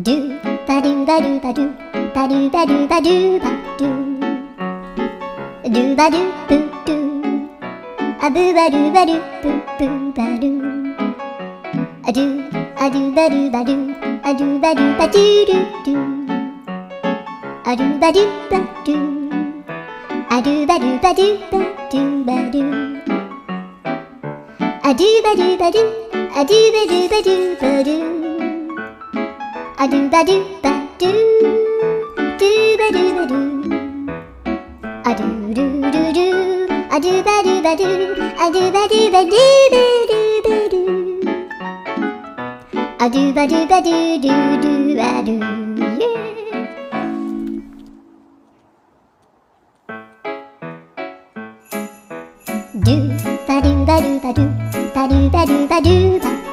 ドゥバドゥバドゥバドゥバドゥバドゥバドゥバドゥドゥバドゥブドゥアブバドゥバドゥブブバドゥアドゥアドゥバドゥバドゥアドゥバドゥバドゥドゥドゥアドゥバドゥバドゥアドゥバドゥバドゥバドゥバドゥアドゥバドゥバドゥアドゥバドゥバドゥバドゥアドゥバドゥバドゥドゥバドゥバドゥアドゥルルルアドゥバドゥバドゥアドゥバドゥバドゥバドゥバドゥアドゥバドゥバドゥドゥドゥバドゥドゥバドゥバドゥバドゥバドゥバドゥバドゥバ